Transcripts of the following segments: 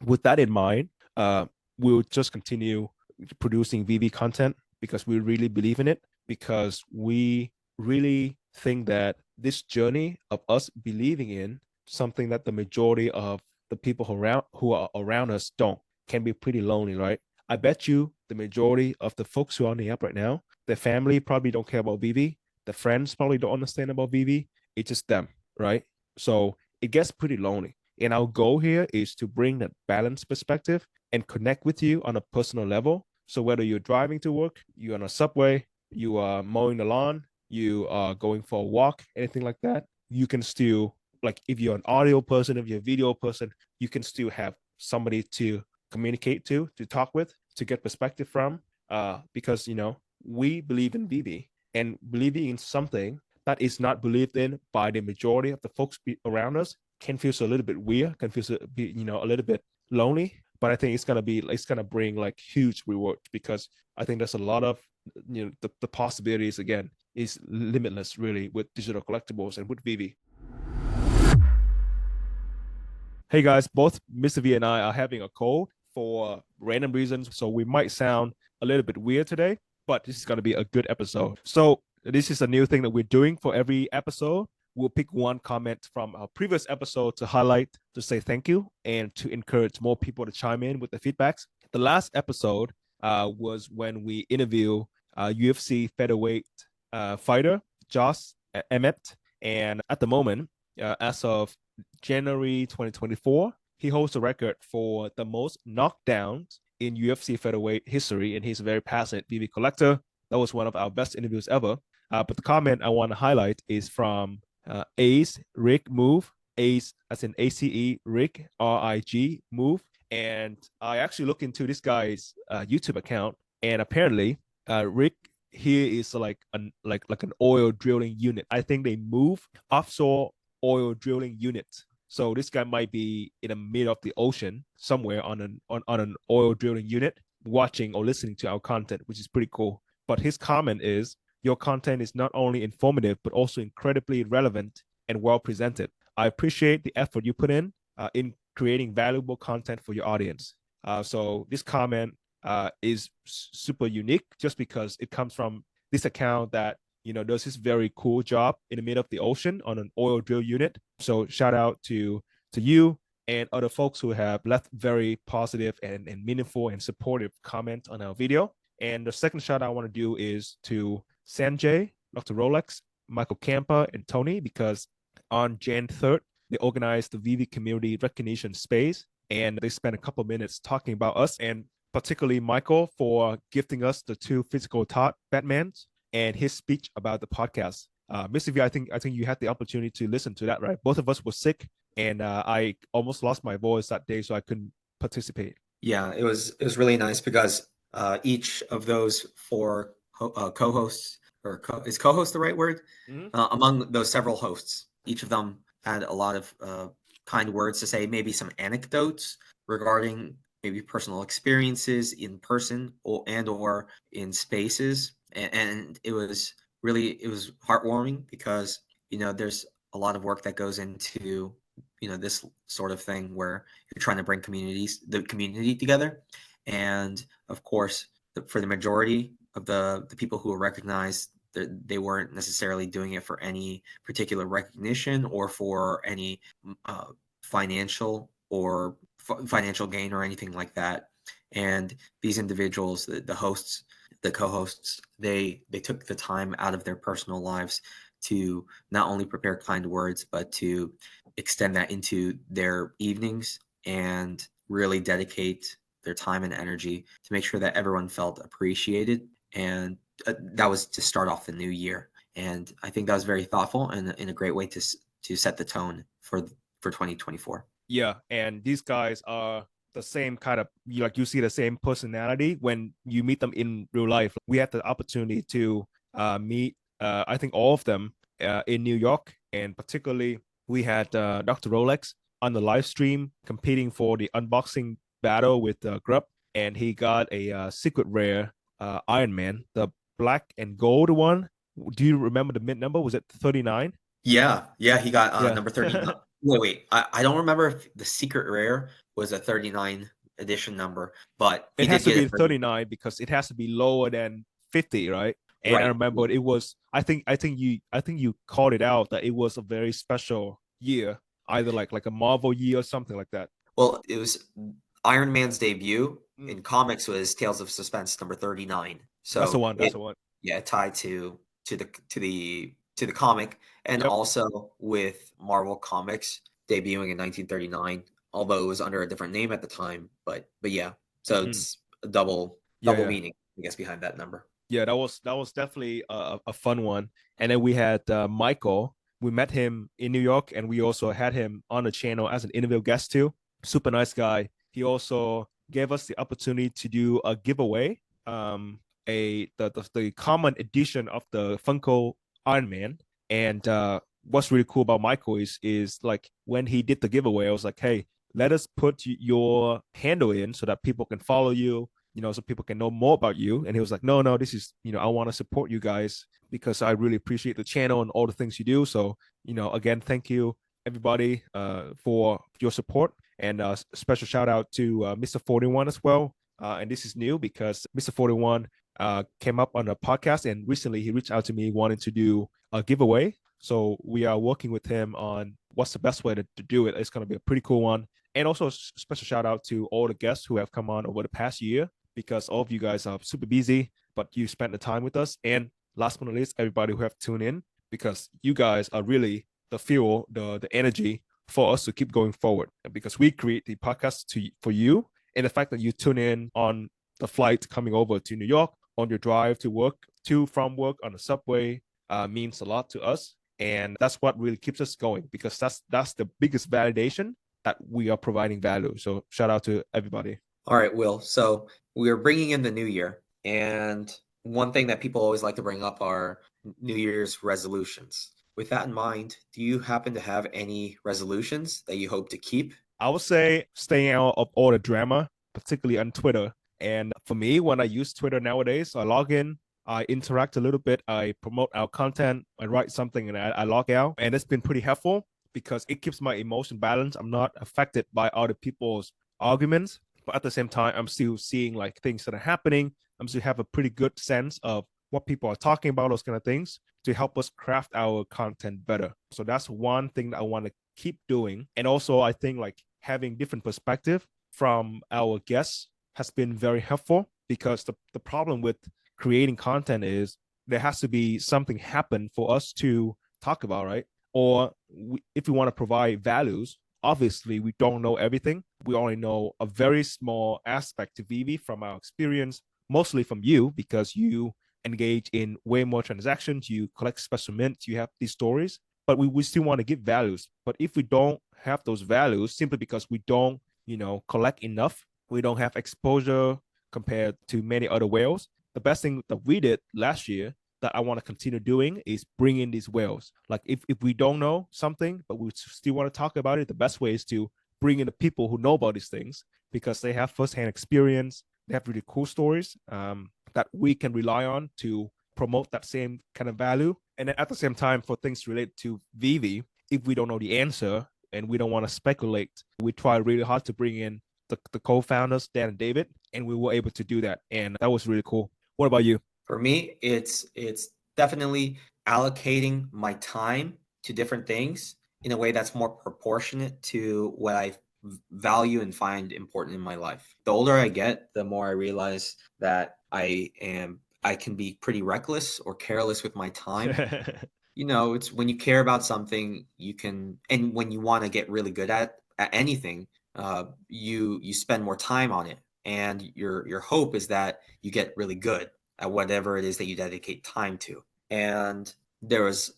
with that in mind, we'll just continue producing VeVe content because we really believe in it, because we really think that this journey of us believing in something that the majority of the people who are around us don't can be pretty lonely, right? I bet you the majority of the folks who are on the app right now, their family probably don't care about VeVe. Their friends probably don't understand about VeVe. It's just them, right? So it gets pretty lonely. And our goal here is to bring that balanced perspective and connect with you on a personal level. So whether you're driving to work, you're on a subway, you are mowing the lawn, you are going for a walk, anything like that, you can still, like, if you're an audio person, if you're a video person, you can still have somebody to communicate to talk with, to get perspective from, because we believe in VeVe, and believing in something that is not believed in by the majority of the folks around us can feel a little bit weird, can feel a little bit lonely. But I think it's gonna bring like huge rewards, because I think there's a lot of the possibilities again is limitless really with digital collectibles and with VeVe. Hey guys, both Mr. V and I are having a cold for random reasons, so we might sound a little bit weird today, but this is going to be a good episode. So this is a new thing that we're doing for every episode. We'll pick one comment from our previous episode to highlight, to say thank you, and to encourage more people to chime in with the feedbacks. The last episode was when we interview UFC featherweight fighter Josh Emmett, and at the moment, as of January 2024, he holds the record for the most knockdowns in UFC featherweight history, and he's a very passionate VeVe collector. That was one of our best interviews ever. But the comment I want to highlight is from Ace Rig Move, Ace as in ACE Rig RIG Move, and I actually looked into this guy's YouTube account, and apparently Rig here is like an oil drilling unit. I think they move offshore oil drilling unit. So this guy might be in the middle of the ocean somewhere on an oil drilling unit, watching or listening to our content, which is pretty cool. But his comment is, your content is not only informative, but also incredibly relevant and well presented. I appreciate the effort you put in creating valuable content for your audience. So this comment is super unique just because it comes from this account that does this very cool job in the middle of the ocean on an oil drill unit. So shout out to you and other folks who have left very positive and meaningful and supportive comments on our video. And the second shout out I want to do is to Sanjay, Dr. Rolex, Michael Campa, and Tony, because on Jan 3rd, they organized the VeVe Community Recognition Space, and they spent a couple of minutes talking about us, and particularly Michael for gifting us the 2 physical Todd Batmans and his speech about the podcast. Mr. V, I think you had the opportunity to listen to that, right? Both of us were sick, and I almost lost my voice that day, so I couldn't participate. Yeah, it was really nice because each of those 4 co-hosts, or is co-host the right word? Mm-hmm. Among those several hosts, each of them had a lot of kind words to say, maybe some anecdotes regarding maybe personal experiences in person or in spaces. And it was heartwarming because, there's a lot of work that goes into, this sort of thing where you're trying to bring the community together. And of course, for the majority of the people who were recognized, they weren't necessarily doing it for any particular recognition or for any financial gain or anything like that. And these individuals, the hosts, the co-hosts, they took the time out of their personal lives to not only prepare kind words, but to extend that into their evenings and really dedicate their time and energy to make sure that everyone felt appreciated. And that was to start off the new year. And I think that was very thoughtful and in a great way to set the tone for 2024. Yeah, and these guys are the same kind of, you see the same personality when you meet them in real life. We had the opportunity to meet, I think, all of them in New York, and particularly we had Dr. Rolex on the live stream competing for the unboxing battle with Grub, and he got a secret rare Iron Man, the black and gold one. Do you remember the mint number? Was it 39? Yeah, he got number 39. Wait. I don't remember if the secret rare was a 39 edition number, but he It did has to get be a 30. 39 because it has to be lower than 50, right? And I Right. remember it was I think you called it out that it was a very special year, either like a Marvel year or something like that. Well, it was Iron Man's debut Mm. in comics was Tales of Suspense number 39. That's the So one. That's it, the one. yeah, tied to the comic, and Yep. also with Marvel Comics debuting in 1939, although it was under a different name at the time. But yeah, so Mm. it's a double Yeah. meaning, I guess, behind that number. Yeah, that was definitely a fun one. And then we had Michael. We met him in New York, and we also had him on the channel as an interview guest too. Super nice guy. He also gave us the opportunity to do a giveaway, the common edition of the Funko Iron Man. And what's really cool about Michael is like when he did the giveaway, I was like, hey, let us put your handle in so that people can follow you, so people can know more about you. And he was like, no, no, this is, I want to support you guys because I really appreciate the channel and all the things you do. So, again, thank you everybody for your support. And special shout out to Mr. 41 as well. And this is new because Mr. 41 came up on a podcast and recently he reached out to me wanting to do a giveaway. So we are working with him on what's the best way to do it. It's going to be a pretty cool one. And also special shout out to all the guests who have come on over the past year because all of you guys are super busy, but you spent the time with us. And last but not least, everybody who have tuned in because you guys are really the fuel, the energy for us to keep going forward. And because we create the podcast for you, and the fact that you tune in on the flight coming over to New York, on your drive to work, to from work on the subway, means a lot to us. And that's what really keeps us going because that's the biggest validation that we are providing value. So shout out to everybody. All right, Will. So we are bringing in the new year, and one thing that people always like to bring up are New Year's resolutions. With that in mind, do you happen to have any resolutions that you hope to keep? I would say staying out of all the drama, particularly on Twitter. And for me, when I use Twitter nowadays, I log in, I interact a little bit, I promote our content, I write something, and I log out. And it's been pretty helpful because it keeps my emotion balanced. I'm not affected by other people's arguments, but at the same time, I'm still seeing like things that are happening. I'm still have a pretty good sense of what people are talking about, those kind of things to help us craft our content better. So that's one thing that I want to keep doing. And also, I think like having different perspective from our guests has been very helpful because the problem with creating content is there has to be something happen for us to talk about, right? Or if we want to provide values, obviously we don't know everything. We only know a very small aspect to VeVe from our experience, mostly from you because you engage in way more transactions, you collect specimens, you have these stories, but we still want to give values. But if we don't have those values simply because we don't, collect enough, we don't have exposure compared to many other whales. The best thing that we did last year that I want to continue doing is bring in these whales. Like if we don't know something, but we still want to talk about it, the best way is to bring in the people who know about these things because they have firsthand experience. They have really cool stories that we can rely on to promote that same kind of value. And then at the same time, for things related to VeVe, if we don't know the answer and we don't want to speculate, we try really hard to bring in the co-founders, Dan and David, and we were able to do that. And that was really cool. What about you? For me, it's definitely allocating my time to different things in a way that's more proportionate to what I value and find important in my life. The older I get, the more I realize that I can be pretty reckless or careless with my time. It's when you care about something, you can, and when you want to get really good at anything, you spend more time on it, and your hope is that you get really good at whatever it is that you dedicate time to. And there was,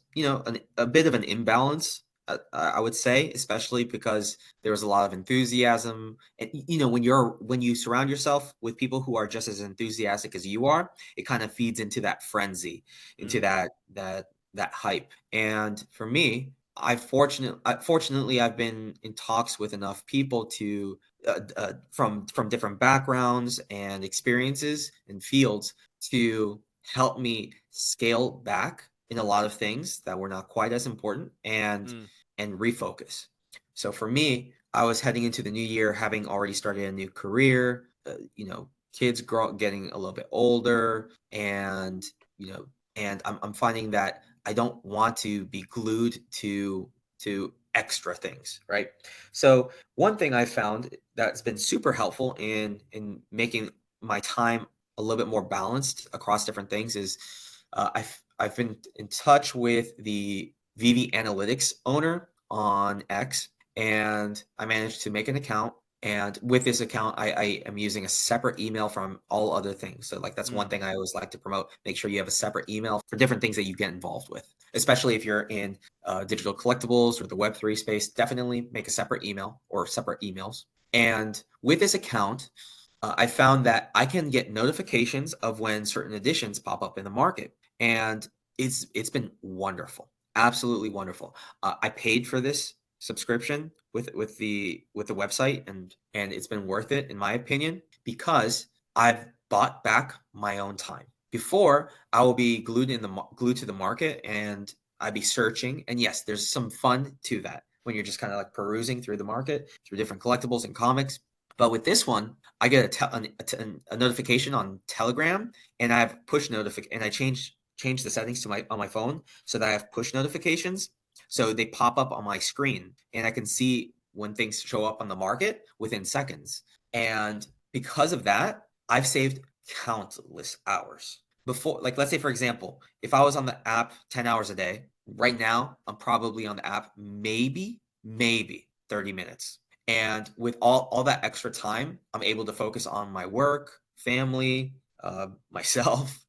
a bit of an imbalance, I would say, especially because there was a lot of enthusiasm. And when you surround yourself with people who are just as enthusiastic as you are, it kind of feeds into that frenzy, into that hype. And for me, fortunately, I've been in talks with enough people to from different backgrounds and experiences and fields to help me scale back in a lot of things that were not quite as important and Mm. refocus. So for me, I was heading into the new year having already started a new career, kids getting a little bit older, and I'm finding that I don't want to be glued to extra things, right? So one thing I found that's been super helpful in making my time a little bit more balanced across different things is I've been in touch with the VeVe Analytics owner on X, and I managed to make an account. And with this account, I am using a separate email from all other things. So like that's one thing I always like to promote. Make sure you have a separate email for different things that you get involved with, especially if you're in digital collectibles or the Web3 space. Definitely make a separate email or separate emails. And with this account, I found that I can get notifications of when certain editions pop up in the market, and it's been wonderful, absolutely wonderful. I paid for this subscription with the website, and it's been worth it in my opinion because I've bought back my own time. Before, I will be glued to the market, and I'd be searching. And yes, there's some fun to that when you're just kind of like perusing through the market, through different collectibles and comics. But with this one, I get a notification on Telegram, and I have push notification, and I change the settings to my on my phone so that I have push notifications, so they pop up on my screen, and I can see when things show up on the market within seconds. And because of that, I've saved countless hours. Before, like let's say for example, if I was on the app 10 hours a day, right now I'm probably on the app maybe 30 minutes. And with all that extra time, I'm able to focus on my work, family, myself,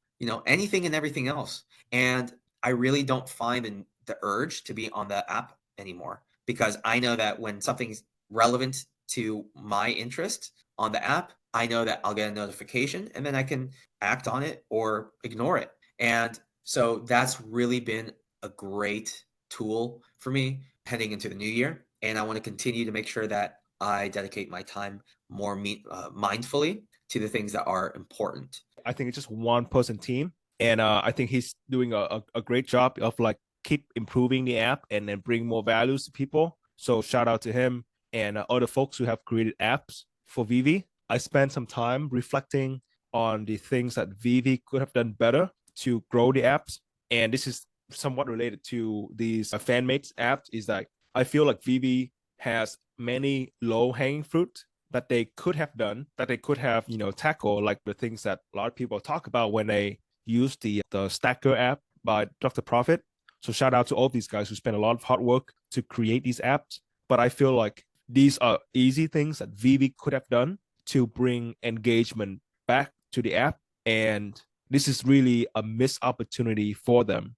anything and everything else. And I really don't find the urge to be on the app anymore because I know that when something's relevant to my interest on the app, I know that I'll get a notification and then I can act on it or ignore it. And so that's really been a great tool for me heading into the new year. And I want to continue to make sure that I dedicate my time more mindfully to the things that are important. I think it's just one person team, and I think he's doing a great job of like keep improving the app and then bring more values to people. So shout out to him and other folks who have created apps for VeVe. I spent some time reflecting on the things that VeVe could have done better to grow the apps, and this is somewhat related to these fanmates apps. Is that I feel like VeVe has many low hanging fruit that they could have done, that they could have, tackle, like the things that a lot of people talk about when they use the Stacker app by Dr. Profit. So shout out to all these guys who spend a lot of hard work to create these apps. But I feel like these are easy things that VeVe could have done to bring engagement back to the app. And this is really a missed opportunity for them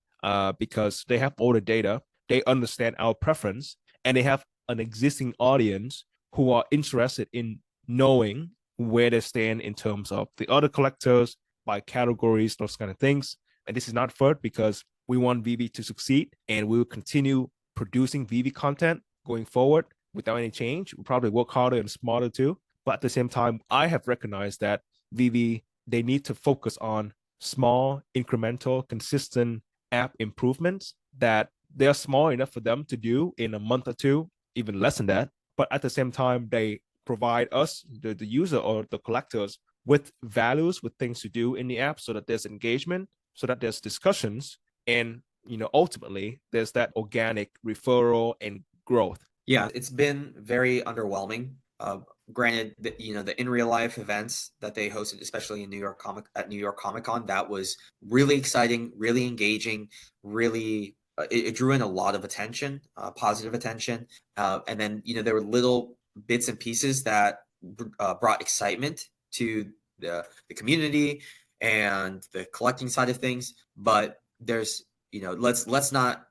because they have all the data, they understand our preference, and they have an existing audience who are interested in knowing where they stand in terms of the other collectors by categories, those kind of things. And this is not fair because we want VeVe to succeed, and we will continue producing VeVe content going forward without any change. We'll probably work harder and smarter too. But at the same time, I have recognized that VeVe, they need to focus on small, incremental, consistent app improvements that they are small enough for them to do in a month or two, even less than that. But at the same time, they provide us, the user or the collectors, with values, with things to do in the app so that there's engagement, so that there's discussions, and ultimately there's that organic referral and growth. Yeah, it's been very underwhelming. Granted, the in real life events that they hosted, especially in New York Comic Con, that was really exciting, really engaging, really it drew in a lot of attention, positive attention, and then there were little bits and pieces that brought excitement to the community and the collecting side of things. But there's let's not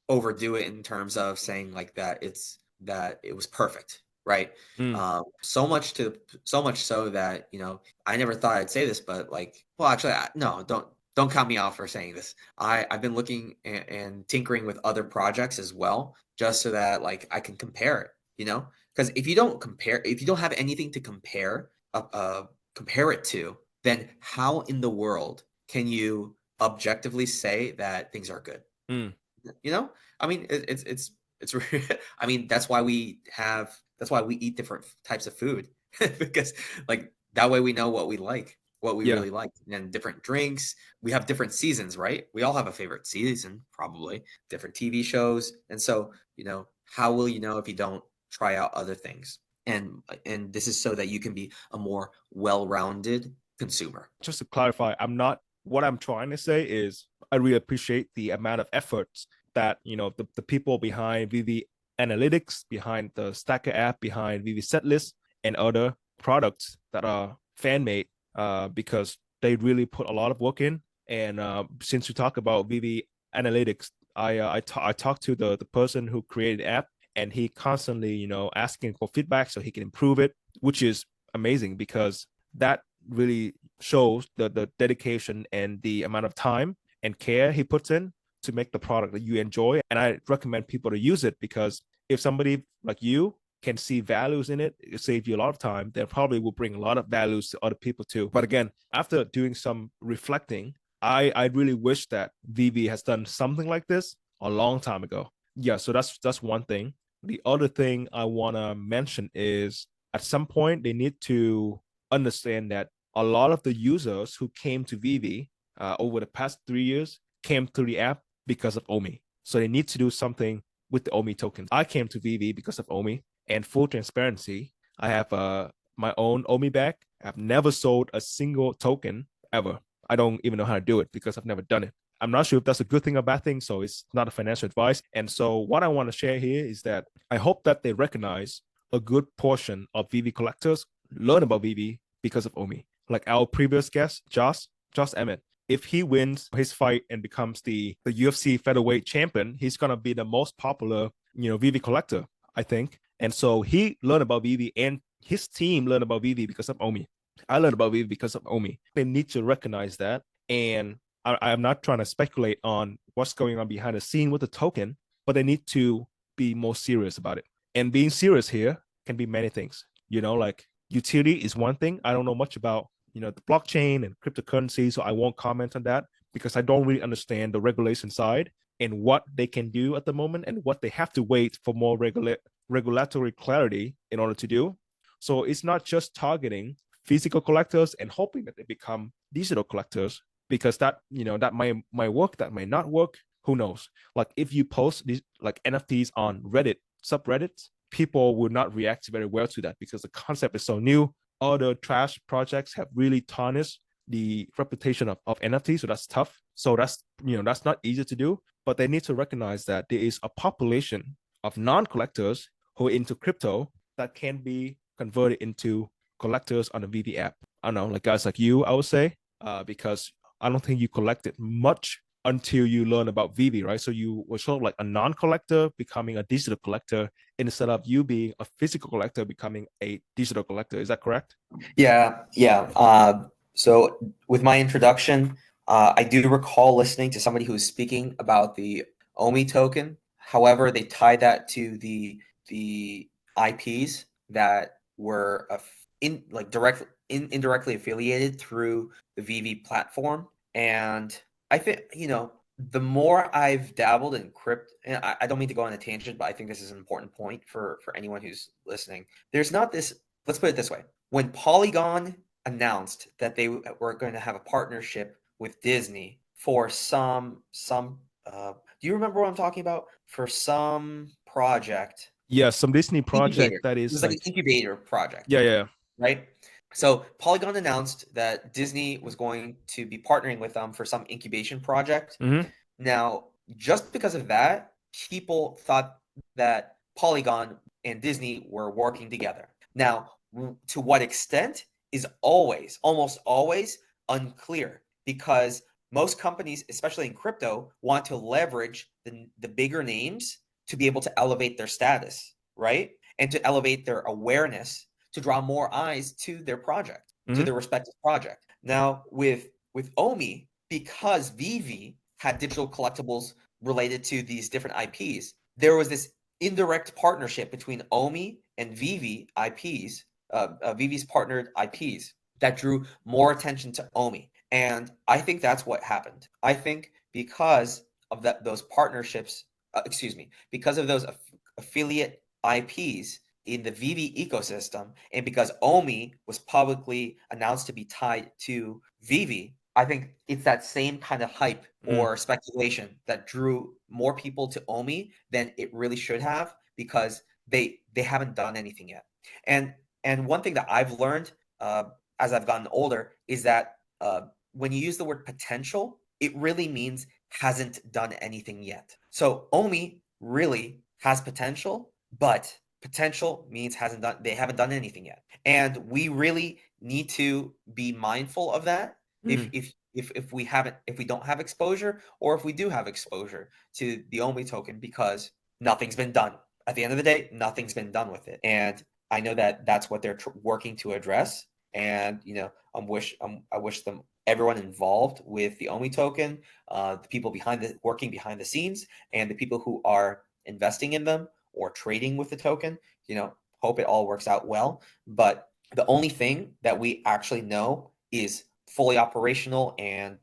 overdo it in terms of saying like that it was perfect, right? Mm. So much so that I never thought I'd say this, but like, well, actually, no, don't count me out for saying this. I've been looking and tinkering with other projects as well, just so that like I can compare it, because if you don't have anything to compare it to, then how in the world can you objectively say that things are good? Mm. I mean, it's It's I mean, that's why we eat different types of food because like that way we know what we like, what we Yeah. really like, and then different drinks. We have different seasons, right? We all have a favorite season, probably different TV shows, and so how will you know if you don't try out other things? And this is so that you can be a more well-rounded consumer. Just to clarify, what I'm trying to say is I really appreciate the amount of efforts that, the people behind VeVe Analytics, behind the Stacker app, behind VeVe Setlist, and other products that are fan made, because they really put a lot of work in. And since we talk about VeVe Analytics, I talked to the person who created the app, and he constantly, asking for feedback so he can improve it, which is amazing because that really shows the dedication and the amount of time and care he puts in to make the product that you enjoy. And I recommend people to use it because if somebody like you can see values in it, it saves you a lot of time. They probably will bring a lot of values to other people too. But again, after doing some reflecting, I really wish that VeVe has done something like this a long time ago. Yeah, so that's one thing. The other thing I want to mention is at some point they need to understand that a lot of the users who came to VeVe over the past 3 years came to the app because of OMI. So they need to do something with the OMI tokens. I came to VeVe because of OMI, and full transparency, I have my own OMI bag. I've never sold a single token ever. I don't even know how to do it because I've never done it. I'm not sure if that's a good thing or bad thing, so it's not a financial advice. And so what I want to share here is that I hope that they recognize a good portion of VeVe collectors learn about VeVe because of OMI. Like our previous guest, Josh Emmett. If he wins his fight and becomes the UFC featherweight champion, he's gonna be the most popular, VeVe collector, I think. And so he learned about VeVe, and his team learned about VeVe because of OMI. I learned about VeVe because of OMI. They need to recognize that. And I'm not trying to speculate on what's going on behind the scene with the token, but they need to be more serious about it. And being serious here can be many things. Like utility is one thing. I don't know much about the blockchain and cryptocurrency, so I won't comment on that because I don't really understand the regulation side and what they can do at the moment and what they have to wait for more regulatory clarity in order to do. So it's not just targeting physical collectors and hoping that they become digital collectors, because that might work, that might not work. Who knows? Like if you post these like NFTs on Reddit subreddits, people will not react very well to that because the concept is so new. Other trash projects have really tarnished the reputation of NFT, so that's tough. So that's not easy to do, but they need to recognize that there is a population of non-collectors who are into crypto that can be converted into collectors on the VeVe app. I don't know, like guys like you, I would say, because I don't think you collected much until you learn about VeVe, right? So you were sort of like a non-collector becoming a digital collector instead of you being a physical collector becoming a digital collector. Is that correct? Yeah, yeah. So with my introduction, I do recall listening to somebody who was speaking about the OMI token. However, they tied that to the IPs that were indirectly affiliated through the VeVe platform. And I think, the more I've dabbled in crypto, and I don't mean to go on a tangent, but I think this is an important point for anyone who's listening. There's not this, let's put it this way. When Polygon announced that they were going to have a partnership with Disney for some do you remember what I'm talking about? For some project. Yeah, some Disney project Incubator. that It is was like an like, incubator project, yeah. right? So Polygon announced that Disney was going to be partnering with them for some incubation project. Mm-hmm. Now, just because of that, people thought that Polygon and Disney were working together. Now, to what extent is almost always unclear, because most companies, especially in crypto, want to leverage the bigger names to be able to elevate their status, right? And to elevate their awareness, to draw more eyes to their project, to Mm-hmm. their respective project. Now, with OMI, because VeVe had digital collectibles related to these different IPs, there was this indirect partnership between OMI and VeVe IPs, VeVe's partnered IPs, that drew more attention to OMI. And I think that's what happened. I think because of those partnerships, because of those affiliate IPs in the VeVe ecosystem, and because OMI was publicly announced to be tied to VeVe, I think it's that same kind of hype or speculation that drew more people to OMI than it really should have, because they haven't done anything yet. And one thing that I've learned as I've gotten older is that when you use the word potential, it really means hasn't done anything yet. So OMI really has potential, but potential means they haven't done anything yet. And we really need to be mindful of that if we don't have exposure, or if we do have exposure to the OMI token, because nothing's been done. At the end of the day, nothing's been done with it. And I know that that's what they're working to address. And I wish them, everyone involved with the OMI token, the people working behind the scenes, and the people who are investing in them or trading with the token, hope it all works out well. But the only thing that we actually know is fully operational and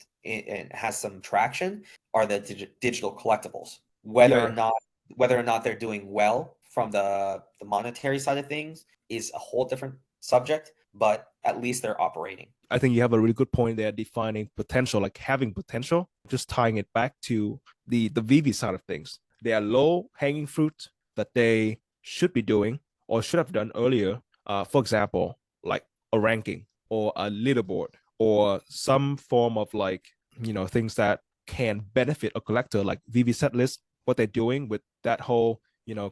has some traction are the digital collectibles. Whether or not they're doing well from the monetary side of things is a whole different subject, but at least they're operating. I think you have a really good point there, defining potential, like having potential, just tying it back to the VeVe side of things. They are low hanging fruit that they should be doing or should have done earlier. For example, like a ranking or a leaderboard or some form of things that can benefit a collector, like VeVe setlist, what they're doing with that whole,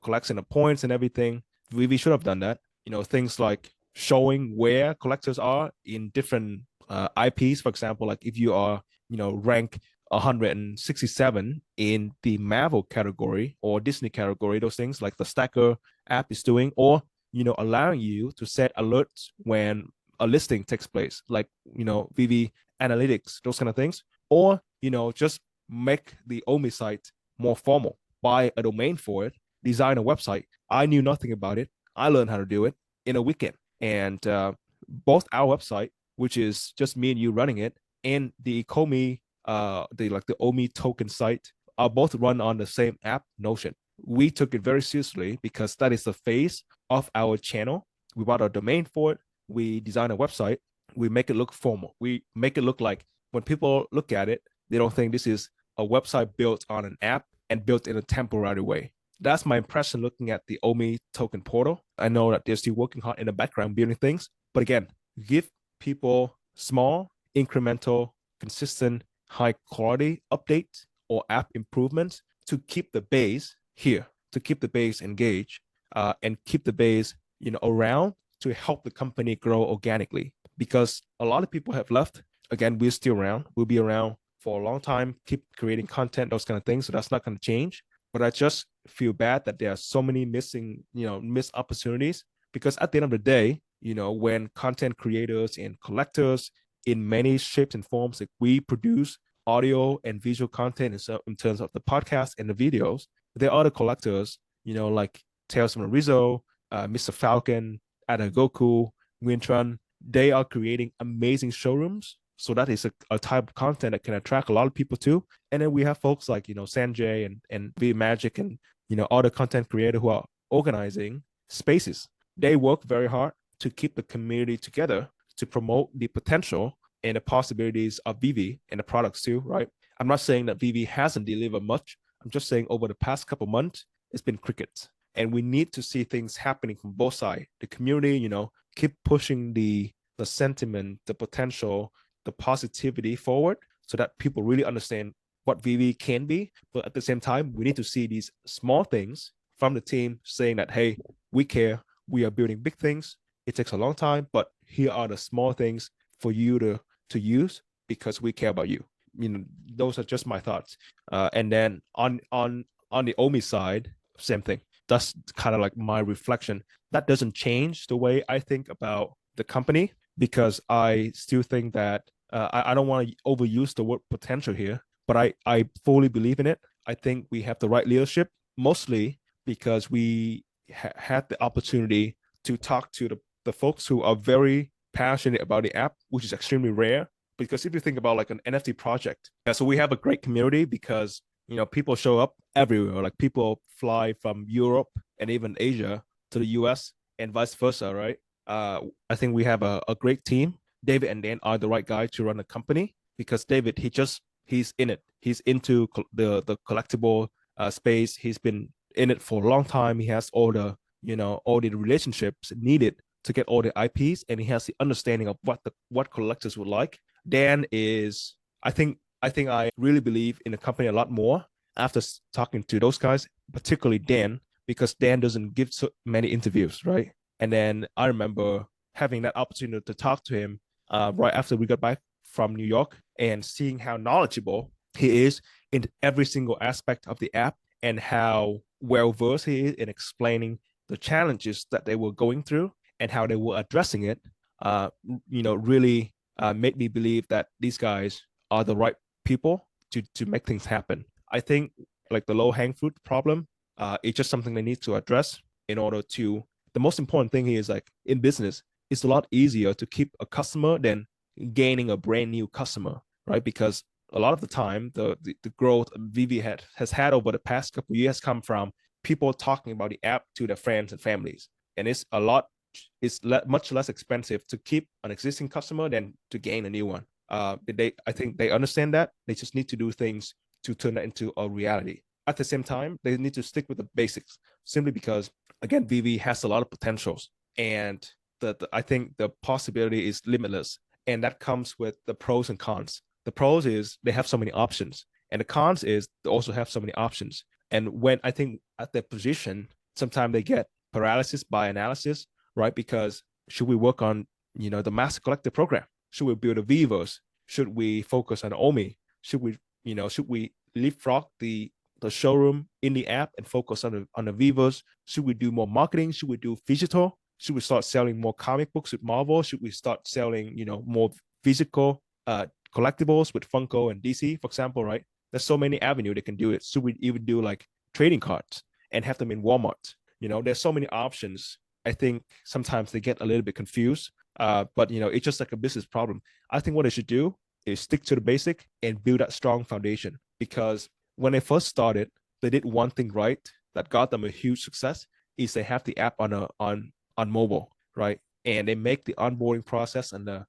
collection of points and everything. VeVe should have done that. Things like showing where collectors are in different IPs. For example, like if you are, rank 167 in the Marvel category or Disney category, those things like the Stacker app is doing, or, allowing you to set alerts when a listing takes place, like, VeVe Analytics, those kind of things, or, just make the OMI site more formal, buy a domain for it, design a website. I knew nothing about it. I learned how to do it in a weekend. And both our website, which is just me and you running it, and the Ecomi, the OMI token site, are both run on the same app, Notion. We took it very seriously because that is the face of our channel. We bought a domain for it. We design a website. We make it look formal. We make it look like when people look at it, they don't think this is a website built on an app and built in a temporary way. That's my impression looking at the OMI token portal. I know that they're still working hard in the background building things, but again, give people small, incremental, consistent, high quality updates or app improvements to keep the base here, to keep the base engaged, and keep the base, around to help the company grow organically. Because a lot of people have left. Again, we're still around. We'll be around for a long time, keep creating content, those kind of things. So that's not going to change. But I just feel bad that there are so many missed opportunities, because at the end of the day, when content creators and collectors in many shapes and forms, like we produce audio and visual content in terms of the podcast and the videos, there are other collectors, like Tales from Rizzo, Mr. Falcon, Ada Goku, Wintron. They are creating amazing showrooms. So that is a type of content that can attract a lot of people too. And then we have folks like, Sanjay and V Magic and, other content creators who are organizing spaces. They work very hard to keep the community together, to promote the potential and the possibilities of VeVe and the products too, right? I'm not saying that VeVe hasn't delivered much. I'm just saying over the past couple months, it's been crickets. And we need to see things happening from both sides. The community, keep pushing the sentiment, the potential, the positivity forward so that people really understand what VeVe can be. But at the same time, we need to see these small things from the team saying that, hey, we care. We are building big things. It takes a long time, but here are the small things for you to use because we care about you. Those are just my thoughts. And then on the OMI side, same thing. That's kind of like my reflection. That doesn't change the way I think about the company, because I still think that I don't want to overuse the word potential here, but I fully believe in it. I think we have the right leadership, mostly because we had the opportunity to talk to the folks who are very passionate about the app, which is extremely rare. Because if you think about like an NFT project, so we have a great community because people show up everywhere. Like people fly from Europe and even Asia to the US and vice versa, right? I think we have a great team. David and Dan are the right guy to run the company because David, he's in it. He's into the collectible space. He's been in it for a long time. He has all the relationships needed to get all the IPs, and he has the understanding of what collectors would like. Dan is, I think I really believe in the company a lot more after talking to those guys, particularly Dan, because Dan doesn't give so many interviews, right? And then I remember having that opportunity to talk to him right after we got back from New York and seeing how knowledgeable he is in every single aspect of the app and how well versed he is in explaining the challenges that they were going through and how they were addressing it. Really made me believe that these guys are the right people to make things happen. I think like the low hang fruit problem, it's just something they need to address in order to. The most important thing here is like in business, it's a lot easier to keep a customer than gaining a brand new customer, right? Because a lot of the time, the growth VeVe has had over the past couple of years come from people talking about the app to their friends and families, and much less expensive to keep an existing customer than to gain a new one. I think they understand that. They just need to do things to turn that into a reality. At the same time, they need to stick with the basics, simply because again, VeVe has a lot of potentials, and I think the possibility is limitless, and that comes with the pros and cons. The pros is they have so many options, and the cons is they also have so many options. And when I think at their position, sometimes they get paralysis by analysis, right? Because should we work on the master collector program? Should we build a Vivos? Should we focus on OMI? Should we leapfrog the showroom in the app and focus on the Vivos? Should we do more marketing? Should we do digital? Should we start selling more comic books with Marvel? Should we start selling more physical collectibles with Funko and DC, for example, right? There's so many avenues they can do it. Should we even do like trading cards and have them in Walmart? There's so many options. I think sometimes they get a little bit confused, but it's just like a business problem. I think what they should do is stick to the basic and build that strong foundation, because when they first started, they did one thing right that got them a huge success. Is they have the app on mobile, right? And they make the onboarding process and the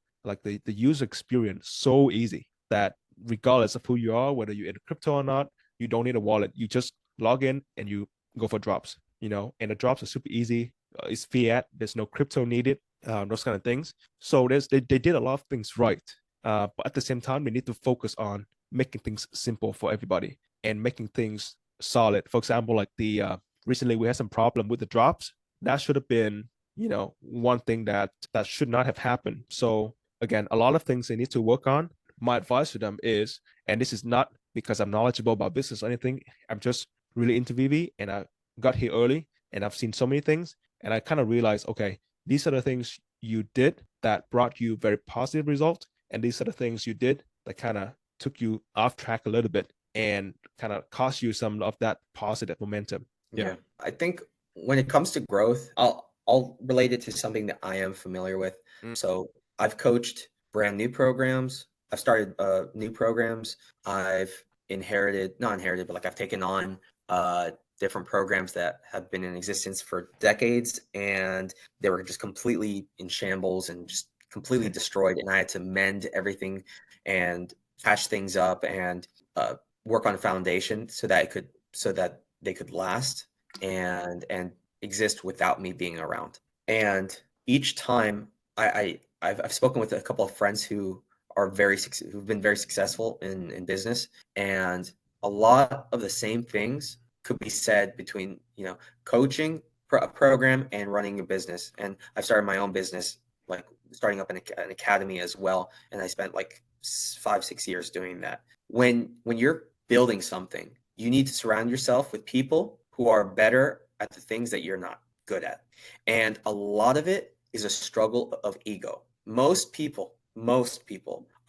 user experience so easy that regardless of who you are, whether you're in crypto or not, you don't need a wallet. You just log in and you go for drops, and the drops are super easy. It's fiat. There's no crypto needed. Those kind of things. So they did a lot of things right. But at the same time, we need to focus on making things simple for everybody and making things solid. For example, like the recently we had some problem with the drops. That should have been, one thing that should not have happened. So again, a lot of things they need to work on. My advice to them is, and this is not because I'm knowledgeable about business or anything, I'm just really into VeVe and I got here early and I've seen so many things and I kind of realized, okay, these are the things you did that brought you very positive result, and these are the things you did that kind of took you off track a little bit and kind of cost you some of that positive momentum. Yeah. I think when it comes to growth, I'll relate it to something that I am familiar with. So I've coached brand new programs. I've started new programs. I've not inherited, but like I've taken on different programs that have been in existence for decades, and they were just completely in shambles and just completely destroyed. And I had to mend everything and patch things up and work on a foundation so that they could last and exist without me being around. And each time I've spoken with a couple of friends who've been very successful in business, and a lot of the same things could be said between coaching a program and running a business. And I've started my own business, like starting up an academy as well, and I spent like 5-6 years doing that. When you're building something, you need to surround yourself with people who are better at the things that you're not good at. And a lot of it is a struggle of ego. Most people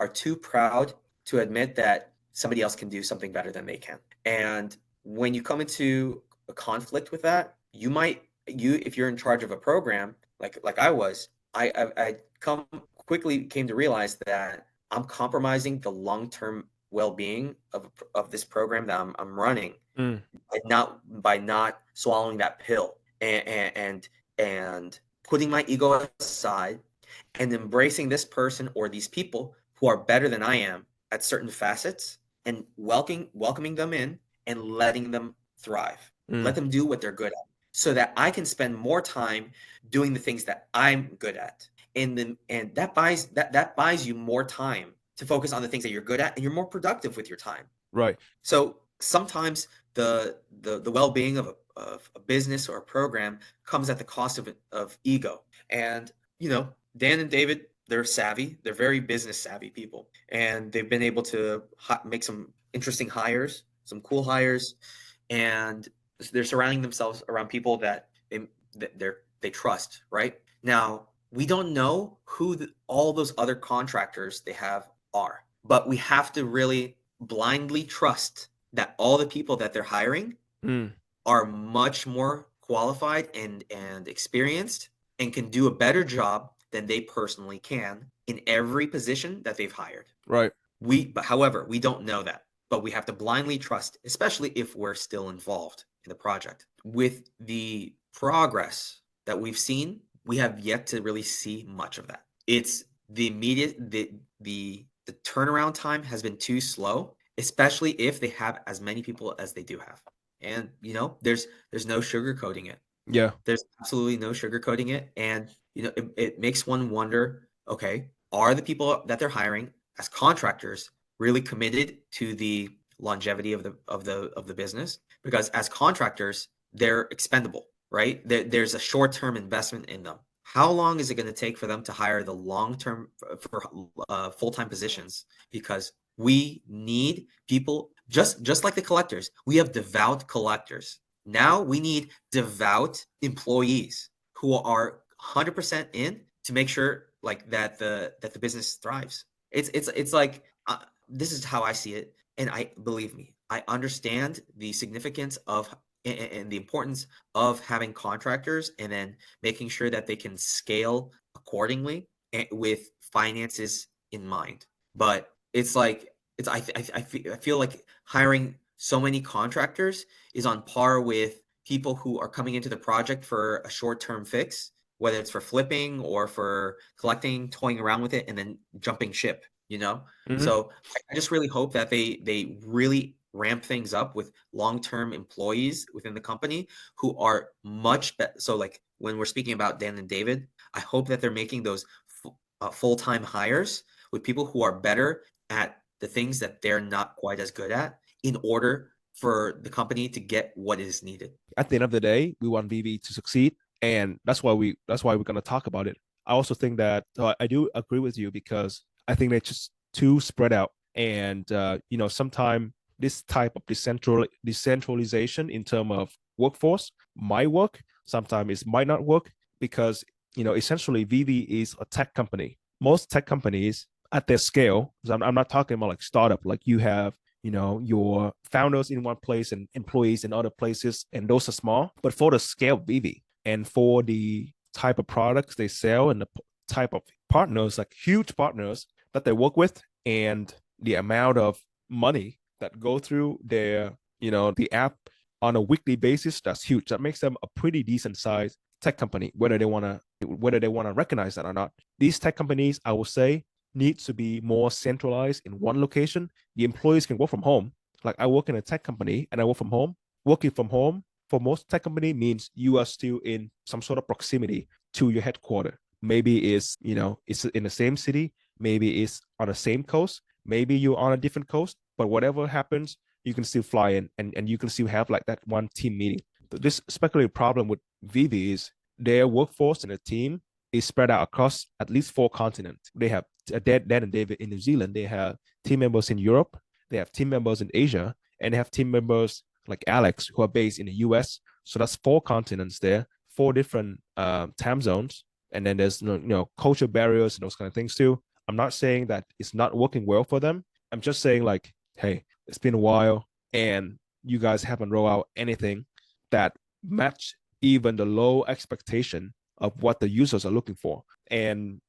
are too proud to admit that somebody else can do something better than they can. And when you come into a conflict with that, if you're in charge of a program, like I was, I quickly came to realize that I'm compromising the long-term well-being of this program that I'm running Mm. by not swallowing that pill and putting my ego aside and embracing this person or these people who are better than I am at certain facets and welcoming them in and letting them thrive. Let Mm. them do what they're good at so that I can spend more time doing the things that I'm good at. And that buys you more time to focus on the things that you're good at and you're more productive with your time. Right. So sometimes the well-being of a business or a program comes at the cost of ego. And Dan and David, they're savvy. They're very business savvy people, and they've been able to make some interesting hires, some cool hires, and they're surrounding themselves around people that they trust. Right now, we don't know who all those other contractors they have are, but we have to really blindly trust that all the people that they're hiring Mm. are much more qualified and experienced and can do a better job than they personally can in every position that they've hired. Right. However, we don't know that, but we have to blindly trust, especially if we're still involved in the project. With the progress that we've seen, we have yet to really see much of that. It's the immediate the turnaround time has been too slow, especially if they have as many people as they do have. And there's no sugarcoating it. Yeah. There's absolutely no sugarcoating it. And it makes one wonder, okay, are the people that they're hiring as contractors really committed to the longevity of the business? Because as contractors, they're expendable, right? There's a short-term investment in them. How long is it going to take for them to hire the long-term for full-time positions? Because we need people just like the collectors. We have devout collectors. Now we need devout employees who are 100% in to make sure like that the business thrives. It's like this is how I see it, and I believe me, I understand the significance of and the importance of having contractors and then making sure that they can scale accordingly with finances in mind. But it's like I feel like hiring so many contractors is on par with people who are coming into the project for a short-term fix, whether it's for flipping or for collecting, toying around with it, and then jumping ship. Mm-hmm. So I just really hope that they really ramp things up with long-term employees within the company who are much better. So like when we're speaking about Dan and David, I hope that they're making those full-time hires with people who are better at the things that they're not quite as good at in order for the company to get what is needed. At the end of the day, we want VeVe to succeed, and that's why we're gonna talk about it. I also think that I do agree with you because I think they're just too spread out, and sometimes this type of decentralization in terms of workforce might work. Sometimes it might not work because essentially VeVe is a tech company. Most tech companies at their scale, I'm not talking about like startup, like you have your founders in one place and employees in other places, and those are small. But for the scale of VeVe and for the type of products they sell and the type of partners, like huge partners that they work with, and the amount of money that go through the app on a weekly basis, that's huge. That makes them a pretty decent sized tech company, whether they want to recognize that or not. These tech companies, I will say, needs to be more centralized in one location. The employees can work from home. Like I work in a tech company and I work from home. Working from home for most tech company means you are still in some sort of proximity to your headquarters. Maybe it's in the same city, maybe it's on the same coast, maybe you're on a different coast, but whatever happens, you can still fly in and you can still have like that one team meeting. This speculative problem with VeVe is their workforce and the team is spread out across at least 4 continents. They have Dan and David in New Zealand. They have team members in Europe. They have team members in Asia, and they have team members like Alex who are based in the US. So that's 4 continents there, 4 different time zones, and then there's culture barriers and those kind of things too. I'm not saying that it's not working well for them. I'm just saying like, hey, it's been a while, and you guys haven't rolled out anything that match even the low expectation of what the users are looking for. And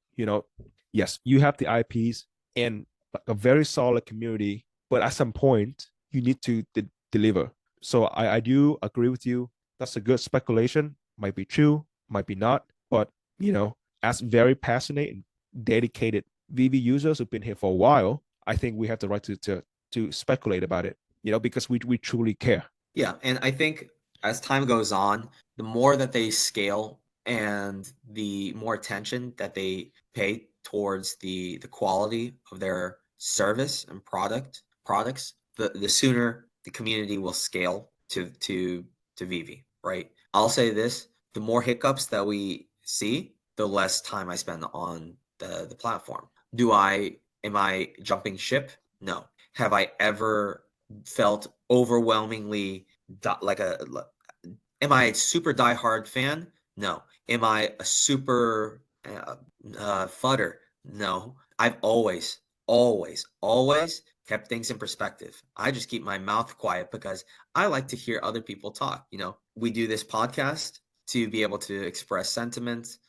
yes, you have the IPs and a very solid community but at some point you need to deliver. So I do agree with you. That's a good speculation. Might be true, might be not. But as very passionate and dedicated VeVe users who've been here for a while, I think we have the right to speculate about it. Because we truly care. Yeah, and I think as time goes on, the more that they scale and the more attention that they pay towards the quality of their service and products, the sooner the community will scale to VeVe, right? I'll say this, the more hiccups that we see, the less time I spend on the platform. Am I jumping ship? No. Have I ever felt overwhelmingly like a am I a super diehard fan? No. Am I a super fudder? No. I've always kept things in perspective. I just keep my mouth quiet because I like to hear other people talk. We do this podcast to be able to express sentiments,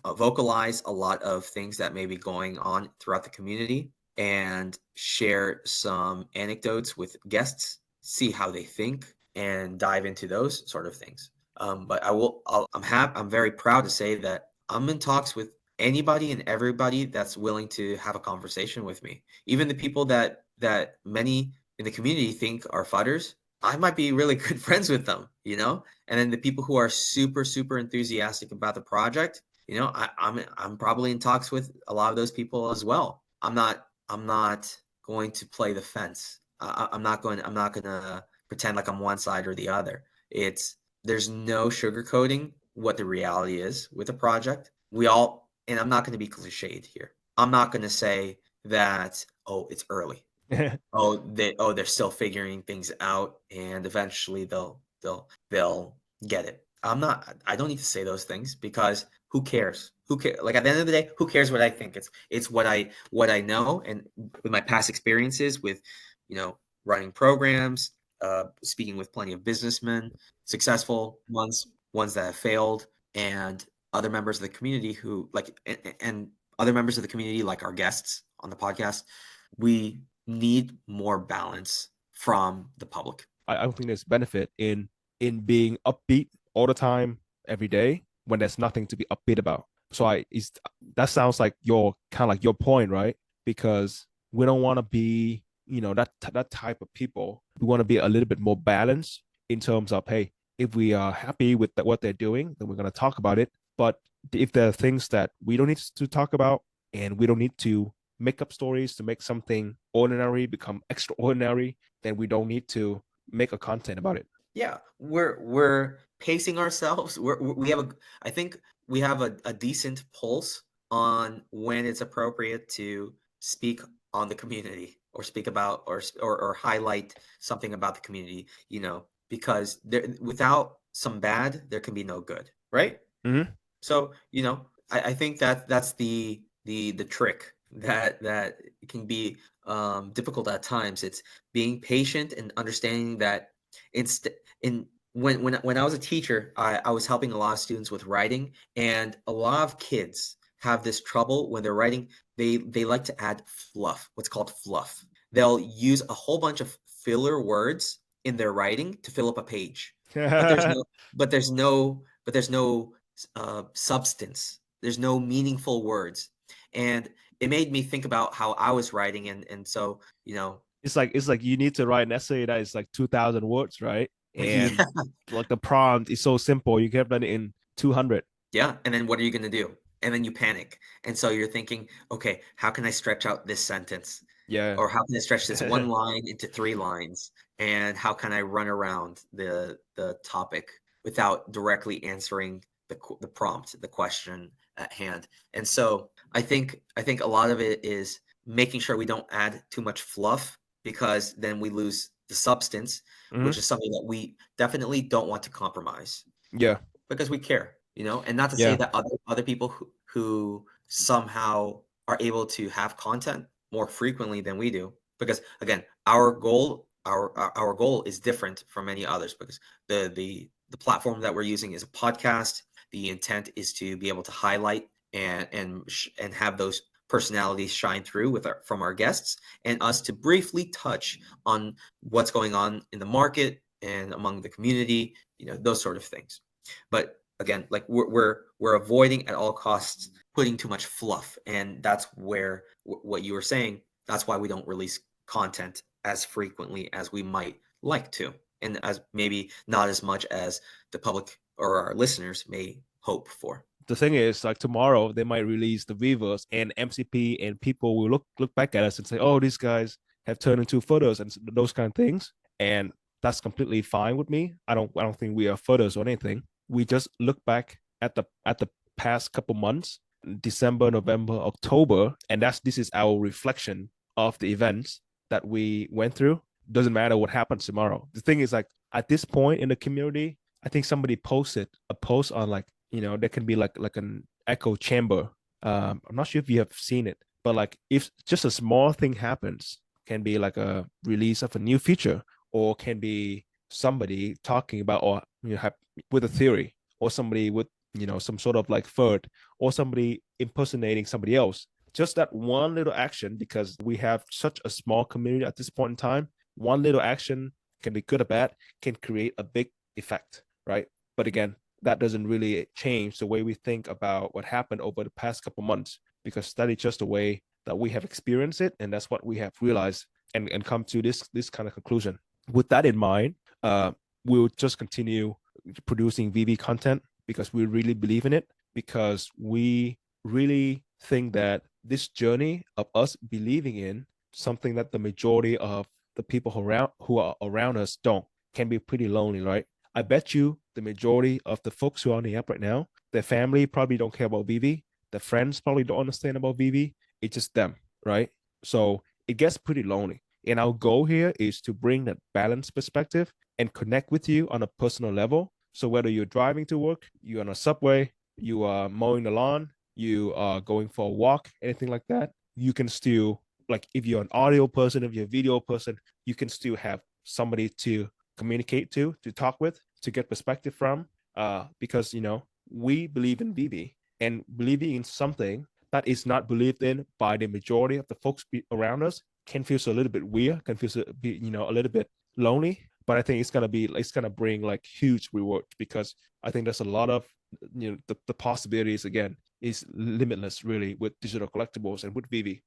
vocalize a lot of things that may be going on throughout the community, and share some anecdotes with guests, see how they think, and dive into those sort of things. But I'm very proud to say that I'm in talks with anybody and everybody that's willing to have a conversation with me. Even the people that many in the community think are fudders, I might be really good friends with them, And then the people who are super, super enthusiastic about the project, I'm probably in talks with a lot of those people as well. I'm not going to play the fence. I'm not going to pretend like I'm one side or the other. There's no sugarcoating what the reality is with the project. And I'm not going to be cliched here. I'm not going to say that, oh, it's early. They're still figuring things out, and eventually they'll get it. I don't need to say those things because who cares? Who cares? Like at the end of the day, who cares what I think? It's what I know, and with my past experiences with, running programs, speaking with plenty of businessmen, successful ones that have failed, and other members of the community who and other members of the community like our guests on the podcast. We need more balance from the public. I don't think there's benefit in being upbeat all the time, every day, when there's nothing to be upbeat about. So that sounds like your kind of like your point, right? Because we don't want to be, that type of people. We want to be a little bit more balanced in terms of, hey, if we are happy with what they're doing, then we're going to talk about it. But if there are things that we don't need to talk about, and we don't need to make up stories to make something ordinary become extraordinary, then we don't need to make a content about it. Yeah, we're pacing ourselves. I think we have a decent pulse on when it's appropriate to speak on the community or speak about or highlight something about the community, because without some bad, there can be no good, right? Mm-hmm. So, I think that's the trick that can be difficult at times. It's being patient and understanding that inst in when I was a teacher, I was helping a lot of students with writing, and a lot of kids have this trouble when they're writing. They like to add fluff, what's called fluff. They'll use a whole bunch of filler words in their writing to fill up a page, but there's no but there's no substance. There's no meaningful words, and it made me think about how I was writing, and so it's like you need to write an essay that is like 2,000 words, right? yeah. And like the prompt is so simple, you can have done it in 200. Yeah, and then what are you going to do? And then you panic. And so you're thinking, okay, how can I stretch out this sentence? Yeah. Or how can I stretch this one line into 3 lines? And how can I run around the topic without directly answering the prompt, the question at hand? And so I think a lot of it is making sure we don't add too much fluff, because then we lose the substance, Mhm. which is something that we definitely don't want to compromise Yeah. because we care, and not to say Yeah. that other people who somehow are able to have content more frequently than we do, because again, our goal is different from many others, because the platform that we're using is a podcast. The intent is to be able to highlight and have those personalities shine through from our guests, and us to briefly touch on what's going on in the market and among the community, those sort of things. But again, like we're avoiding at all costs putting too much fluff, and that's where what you were saying. That's why we don't release content as frequently as we might like to, and as maybe not as much as the public or our listeners may hope for. The thing is, like tomorrow they might release the Vivas and MCP, and people will look back at us and say, "Oh, these guys have turned into photos and those kind of things," and that's completely fine with me. I don't think we are photos or anything. We just look back at the past couple months, December, November, October, and this is our reflection of the events that we went through. Doesn't matter what happens tomorrow. The thing is, like at this point in the community, I think somebody posted a post on like, there can be like an echo chamber. I'm not sure if you have seen it, but like if just a small thing happens, can be like a release of a new feature, or can be somebody talking about, or have with a theory, or somebody with some sort of like third, or somebody impersonating somebody else. Just that one little action, because we have such a small community at this point in time, one little action can be good or bad, can create a big effect, right? But again, that doesn't really change the way we think about what happened over the past couple months, because that is just the way that we have experienced it, and that's what we have realized and come to this kind of conclusion. With that in mind, we'll just continue producing VeVe content because we really believe in it, because we really think that this journey of us believing in something that the majority of the people who are around us don't, can be pretty lonely, right? I bet you the majority of the folks who are on the app right now, their family probably don't care about VeVe. Their friends probably don't understand about VeVe. It's just them, right? So it gets pretty lonely. And our goal here is to bring that balanced perspective and connect with you on a personal level. So whether you're driving to work, you're on a subway, you are mowing the lawn, you are going for a walk, anything like that, you can still, like if you're an audio person, if you're a video person, you can still have somebody to communicate to talk with, to get perspective from, because we believe in VeVe, and believing in something that is not believed in by the majority of the folks around us can feel a little bit weird, can feel a little bit lonely. But I think it's gonna bring like huge rewards, because I think there's a lot of the possibilities again is limitless really with digital collectibles and with VeVe.